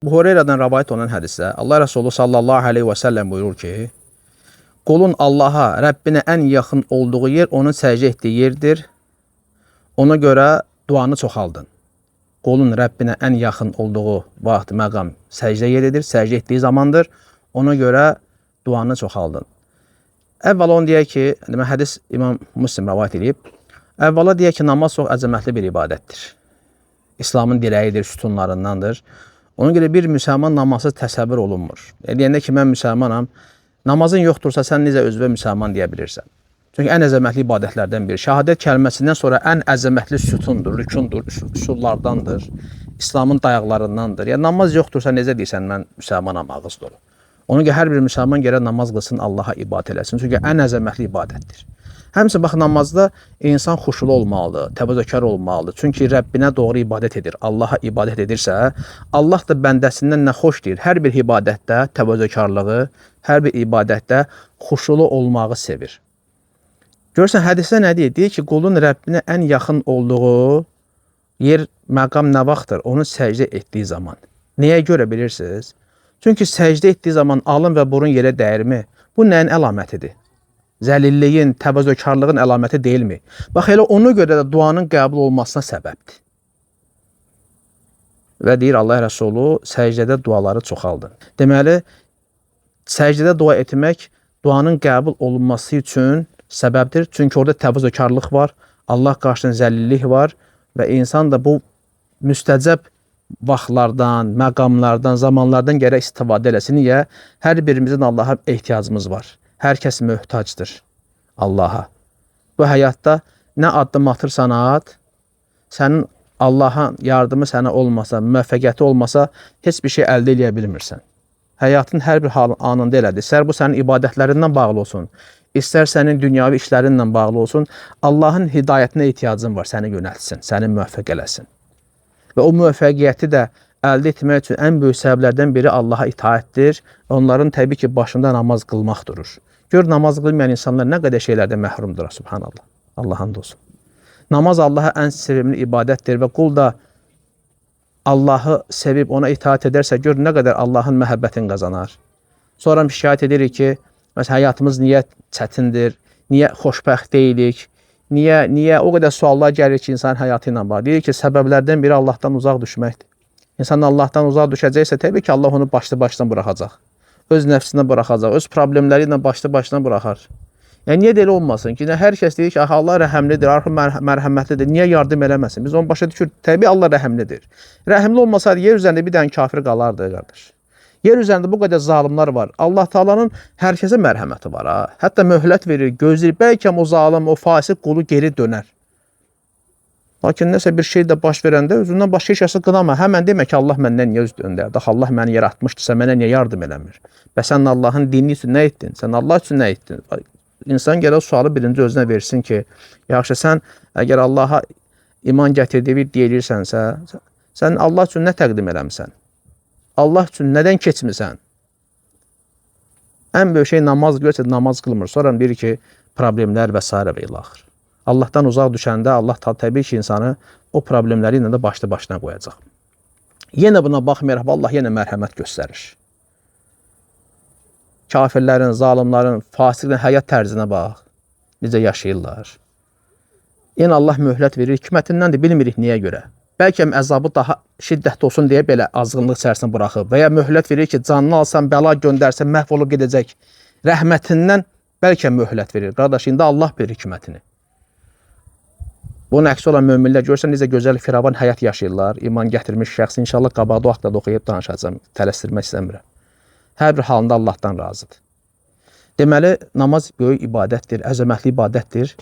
Bu Hureyradan rivayet olunan hədisdə Allah Resulü sallallahu aleyhi və səlləm buyurur ki, qulun Allaha, Rəbbinə ən yaxın olduğu yer onun səcdə etdiyi yerdir. Ona görə duanı çoxaldın. Qulun Rəbbinə ən yaxın olduğu vaxt, məqam səcdə yeridir, səcdə etdiyi zamandır. Ona görə duanı çoxaldın. Əvvəla onu deyək ki, hədis İmam Müslim rivayet edib. Əvvəla deyək ki, namaz çox əzəmətli bir ibadətdir. İslamın dirəyidir, sütunlarındandır. Ona görə bir müsəlman namazsız təsəvvür olunmur. Deyəndə ki, mən müsəlmanam, namazın yoxdursa sən necə özünə müsəlman deyə bilirsən? Çünki ən əzəmətli ibadətlərdən biri. Şəhadət kəlməsindən sonra ən əzəmətli sütundur, rükundur, üsullardandır, İslamın dayaqlarındandır. Yəni, namaz yoxdursa necə deyirsən, mən müsəlmanam, ağız dolu. Ona görə hər bir müsəlman gərək namaz qılsın, Allaha ibadət eləsin. Çünki ən əzəmətli ibadətdir. Həmçinin bax, namazda insan xuşulu olmalıdır, təvazökar olmalıdır. Çünki Rəbbinə doğru ibadət edir, Allaha ibadət edirsə, Allah da bəndəsindən nə xoş deyir. Hər bir ibadətdə təvazökarlığı, hər bir ibadətdə xuşulu olmağı sevir. Görürsən, hədisdə nə deyir? Deyir ki, qulun Rəbbinə ən yaxın olduğu yer, məqam nə vaxtdır? Onu səcdə etdiyi zaman. Nəyə görə bilirsiniz? Çünki səcdə etdiyi zaman alın və burun yerə dəyirmi? Bu nəyin əlamətidir? Zəlilliyin, təvazökarlığın əlaməti deyilmi? Bax, elə ona görə də duanın qəbul olmasına səbəbdir. Və deyir Allah Rəsulü, səcdədə duaları çoxaldın. Deməli, səcdədə dua etmək duanın qəbul olunması üçün səbəbdir. Çünki orada təvazökarlıq var, Allah qarşısında zəlillik var və insan da bu müstəcəb vaxtlardan, məqamlardan, zamanlardan gərək istifadə eləsin. Niyə? Hər birimizin Allaha ehtiyacımız var. Hər kəs möhtacdır Allaha. Bu həyatda nə addım atırsan at, sənin Allahın yardımı sənə olmasa, müvəffəqiyyəti olmasa, heç bir şey əldə edə bilmirsən. Həyatın hər bir anında elədir. İstər bu sənin ibadətlərindən bağlı olsun, istər sənin dünyavi işlərinlə bağlı olsun, Allahın hidayətinə ehtiyacın var, səni yönəltsin, səni müvəffəq eləsin. Və o müvəffəqiyyəti də əldə etmək üçün ən böyük səbəblərdən biri Allaha itaətdir. Onların təbii ki, başında namaz qılmaq durur. Gör, namaz qılmayan insanlar nə qədər şeylərdə məhrumdur, subhanallah. Allah hamd olsun. Namaz Allaha ən sevimli ibadətdir və qul da Allahı sevib ona itaət edərsə, gör nə qədər Allahın məhəbbətini qazanar. Sonra şikayət edirik ki, məsələn, həyatımız niyə çətindir, niyə xoşbəxt deyilik, niyə o qədər suallar gəlir ki, insan həyatı ilə bağlı. Deyir ki, səbəblərdən biri Allahdan uzaq düşməkdir. İnsan Allahdan uzaq düşəcəksə, təbii ki, Allah onu başlı-başdan buraxacaq. Öz nəfsinə buraxacaq, öz problemləri ilə başlı-başdan buraxar. Yəni, niyə də elə olmasın ki, hər kəs deyir ki, Allah rəhəmlidir, mərhəmətlidir, niyə yardım eləməsin? Biz onu başa düşür, təbii Allah rəhəmlidir. Rəhəmli olmasaydı, yer üzərində bir dənə kafir qalardı, qardaş. Yer üzərində bu qədər zalimlar var. Allah Taala'nın hər kəsə mərhəməti var. Hətta möhlət verir, gözləyir, bəlkə o zalim, o fasik qulu geri dönər. Lakin nəsə bir şey də baş verəndə özündən başqa heç kəsi qınama. Həmən demək ki, Allah məndən niyə üz döndərdi? Allah məni yaratmışdırsa, mənə niyə yardım eləmir? Və sən Allahın dini üçün nə etdin? Sən Allah üçün nə etdin? İnsan gərək sualı birinci özünə versin ki, yaxşı, sən əgər Allaha iman gətirdiyi deyirsənsə, sən Allah üçün nə təqdim eləmirsən? Allah üçün nədən keçmirsən? Ən böyük şey namaz görsə, namaz qılmır. Sonra deyir ki, problemlər və s. və ilaxır. Allahdan uzaq düşəndə Allah təbii ki, insanı o problemləri ilə də başlı-başına qoyacaq. Yenə buna baxmayaraq, Allah yenə mərhəmət göstərir. Kafirlərin, zalimlərin, fasiqlərin həyat tərzinə bax, necə yaşayırlar. Yenə Allah möhlət verir, hikmətindən də bilmirik niyə görə. Bəlkə əzabı daha şiddətli olsun deyə belə azğınlıq içərisində buraxıb və ya möhlət verir ki, canını alsan, bəla göndərsən, məhv olub gedəcək. Rəhmətindən bəlkə möhlət verir. Qardaş, indi Allah bilir hikmətini. Bunun əksi olan möminlər görsən necə gözəl, firavan həyat yaşayırlar. İman gətirmiş şəxs, inşallah qabaqda o haqda da oxuyub danışacağım, tələsdirmək istəmirəm. Hər bir halında Allahdan razıdır. Deməli, namaz böyük ibadətdir, əzəmətli ibadətdir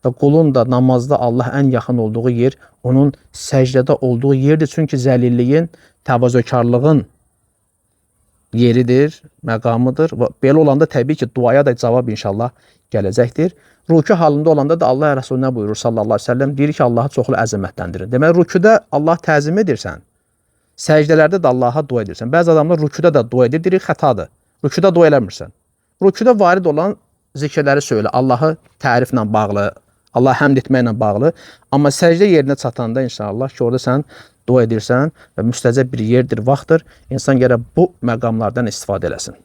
və qulun da namazda Allah ən yaxın olduğu yer, onun səcdədə olduğu yerdir. Çünki zəlilliyin, təvazökarlığın yeridir, məqamıdır və belə olanda təbii ki, duaya da cavab inşallah gələcəkdir. Rükû halında olanda da Allah Rəsulü nə buyurur sallallahu aleyhi ve sellem? Deyir ki, Allahı çoxlu əzəmətləndirin. Deməli, rükûdə Allah təzim edirsən, səcdələrdə də Allaha dua edirsən. Bəzi adamlar rükûdə də dua edir, deyir, xətadır. Rükûdə dua eləmirsən. Rükûdə varid olan zikirləri söylə, Allahı təriflə bağlı, Allah həmd etməklə bağlı. Amma səcdə yerinə çatanda inşallah ki, orada sən dua edirsən və müstəcəb bir yerdir, vaxtdır. İnsan gərək bu məqamlardan istifadə eləsin.